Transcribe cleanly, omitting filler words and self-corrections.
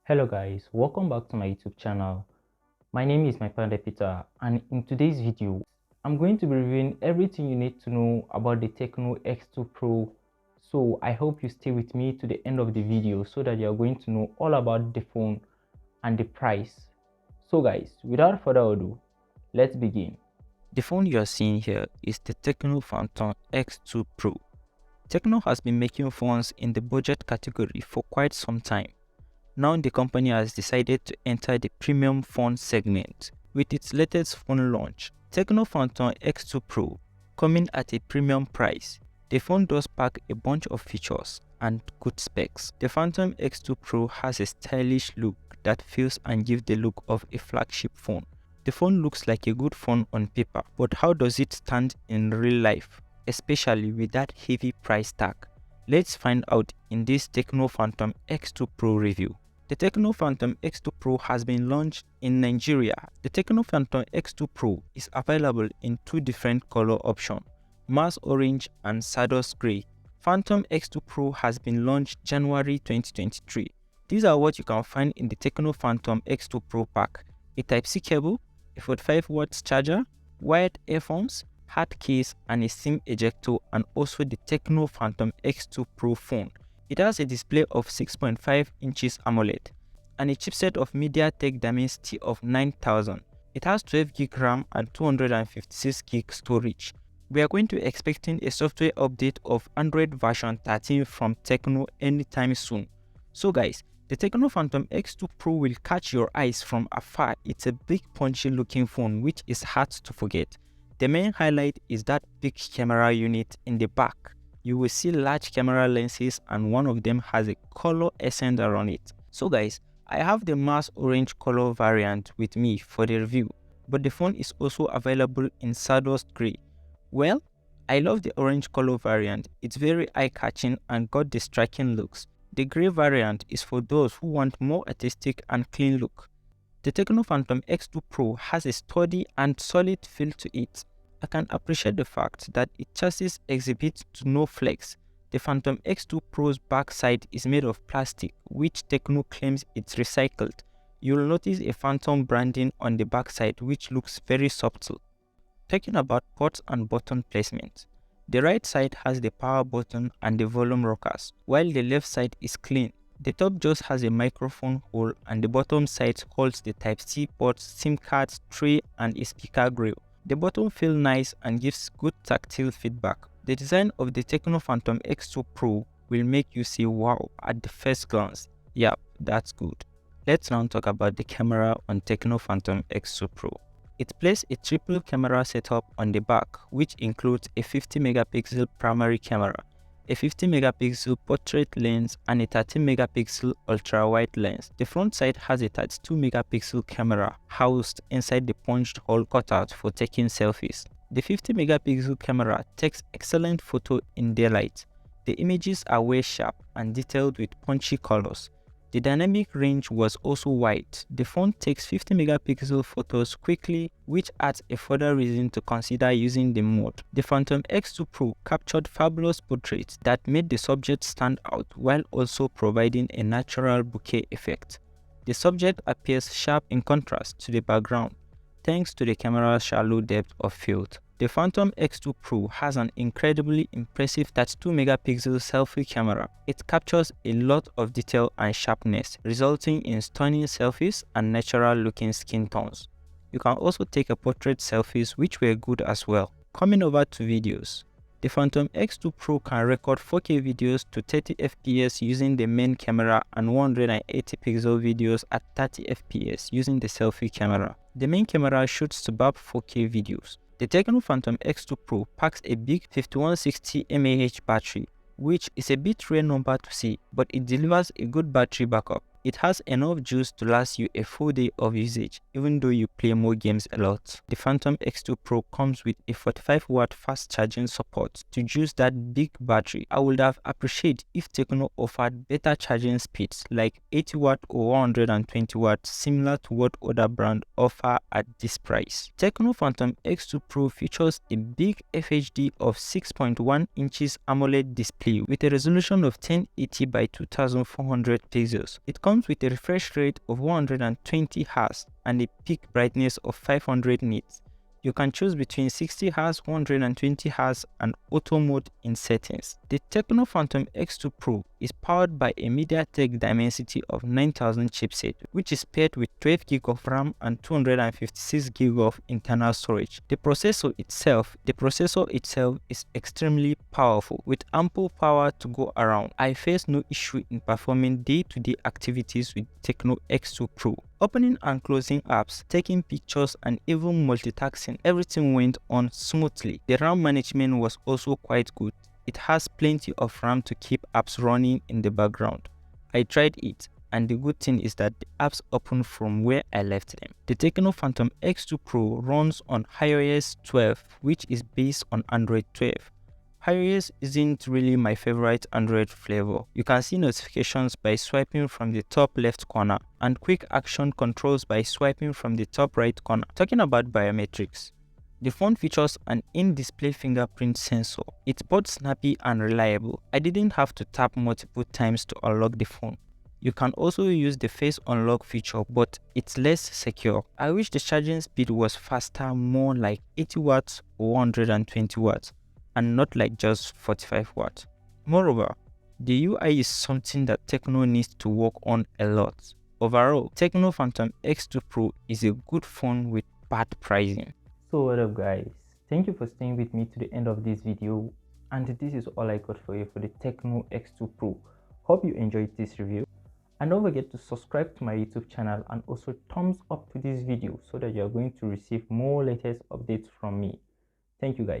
Hello guys, welcome back to my YouTube channel. My name is my friend Peter, and in today's video, I'm going to be reviewing everything you need to know about the Tecno X2 Pro. So I hope you stay with me to the end of the video so that you're going to know all about the phone and the price. So guys, without further ado, let's begin. The phone you are seeing here is the Tecno Phantom X2 Pro. Tecno has been making phones in the budget category for quite some time. Now the company has decided to enter the premium phone segment with its latest phone launch, Tecno Phantom X2 Pro, coming at a premium price. The phone does pack a bunch of features and good specs. The Phantom X2 Pro has a stylish look that feels and gives the look of a flagship phone. The phone looks like a good phone on paper, but how does it stand in real life, especially with that heavy price tag? Let's find out in this Tecno Phantom X2 Pro review. The Tecno Phantom X2 Pro has been launched in Nigeria. The Tecno Phantom X2 Pro is available in two different color options, Mars Orange and Sardust Grey. Phantom X2 Pro has been launched January 2023. These are what you can find in the Tecno Phantom X2 Pro pack: a Type-C cable, a 45 watts charger, wired earphones, hard case, and a SIM ejector, and also the Tecno Phantom X2 Pro phone. It has a display of 6.5 inches AMOLED and a chipset of MediaTek Dimensity of 9000. It has 12GB RAM and 256GB storage. We are going to be expecting a software update of Android version 13 from Tecno anytime soon. So guys, the Tecno Phantom X2 Pro will catch your eyes from afar. It's a big punchy looking phone which is hard to forget. The main highlight is that big camera unit in the back. You will see large camera lenses and one of them has a color extender on it. So guys, I have the Mars Orange color variant with me for the review, but the phone is also available in Sardust Grey. Well, I love the orange color variant. It's very eye-catching and got the striking looks. The grey variant is for those who want more artistic and clean look. The Tecno Phantom X2 Pro has a sturdy and solid feel to it. I can appreciate the fact that its chassis exhibits no flex. The Phantom X2 Pro's backside is made of plastic, which Tecno claims it's recycled. You'll notice a Phantom branding on the backside which looks very subtle. Talking about ports and button placement, the right side has the power button and the volume rockers, while the left side is clean. The top just has a microphone hole and the bottom side holds the Type-C port, SIM cards, tray, and a speaker grill. The bottom feels nice and gives good tactile feedback. The design of the Tecno Phantom X2 Pro will make you say wow at the first glance. Yep, that's good. Let's now talk about the camera on Tecno Phantom X2 Pro. It places a triple camera setup on the back, which includes a 50 megapixel primary camera, a 50 megapixel portrait lens, and a 13 megapixel ultra-wide lens. The front side has a 32 megapixel camera housed inside the punched hole cutout for taking selfies. The 50 megapixel camera takes excellent photo in daylight. The images are well sharp and detailed with punchy colors. The dynamic range was also wide. The phone takes 50 megapixel photos quickly, which adds a further reason to consider using the mode. The Phantom X2 Pro captured fabulous portraits that made the subject stand out while also providing a natural bokeh effect. The subject appears sharp in contrast to the background, thanks to the camera's shallow depth of field. The Phantom X2 Pro has an incredibly impressive 32 megapixel selfie camera. It captures a lot of detail and sharpness, resulting in stunning selfies and natural looking skin tones. You can also take a portrait selfies which were good as well. Coming over to videos. The Phantom X2 Pro can record 4K videos to 30 fps using the main camera and 180 pixel videos at 30 fps using the selfie camera. The main camera shoots superb 4K videos. The Tecno Phantom X2 Pro packs a big 5160 mAh battery, which is a bit rare number to see, but it delivers a good battery backup. It has enough juice to last you a full day of usage, even though you play more games a lot. The Phantom X2 Pro comes with a 45-watt fast charging support to juice that big battery. I would have appreciated if Tecno offered better charging speeds like 80-watt or 120-watt, similar to what other brands offer at this price. Tecno Phantom X2 Pro features a big FHD of 6.1 inches AMOLED display with a resolution of 1080 by 2400 pixels. It comes comes with a refresh rate of 120 Hz and a peak brightness of 500 nits. You can choose between 60 Hz, 120 Hz and auto mode in settings. The Tecno Phantom X2 Pro is powered by a MediaTek Dimensity of 9000 chipset, which is paired with 12GB of RAM and 256GB of internal storage. The processor itself is extremely powerful with ample power to go around. I face no issue in performing day-to-day activities with Tecno X2 Pro. Opening and closing apps, taking pictures and even multitasking, everything went on smoothly. The RAM management was also quite good. It has plenty of RAM to keep apps running in the background. I tried it, and the good thing is that the apps open from where I left them. The Tecno Phantom X2 Pro runs on iOS 12, which is based on Android 12. iOS isn't really my favorite Android flavor. You can see notifications by swiping from the top left corner and quick action controls by swiping from the top right corner. Talking about biometrics, the phone features an in-display fingerprint sensor. It's both snappy and reliable. I didn't have to tap multiple times to unlock the phone. You can also use the face unlock feature, but it's less secure. I wish the charging speed was faster, more like 80 watts or 120 watts, and not like just 45 watts. Moreover, the UI is something that Tecno needs to work on a lot. Overall, Tecno Phantom X2 Pro is a good phone with bad pricing. So what up guys, thank you for staying with me to the end of this video, and this is all I got for you for the Tecno X2 Pro. Hope you enjoyed this review, and don't forget to subscribe to my YouTube channel and also thumbs up to this video so that you are going to receive more latest updates from me. Thank you guys.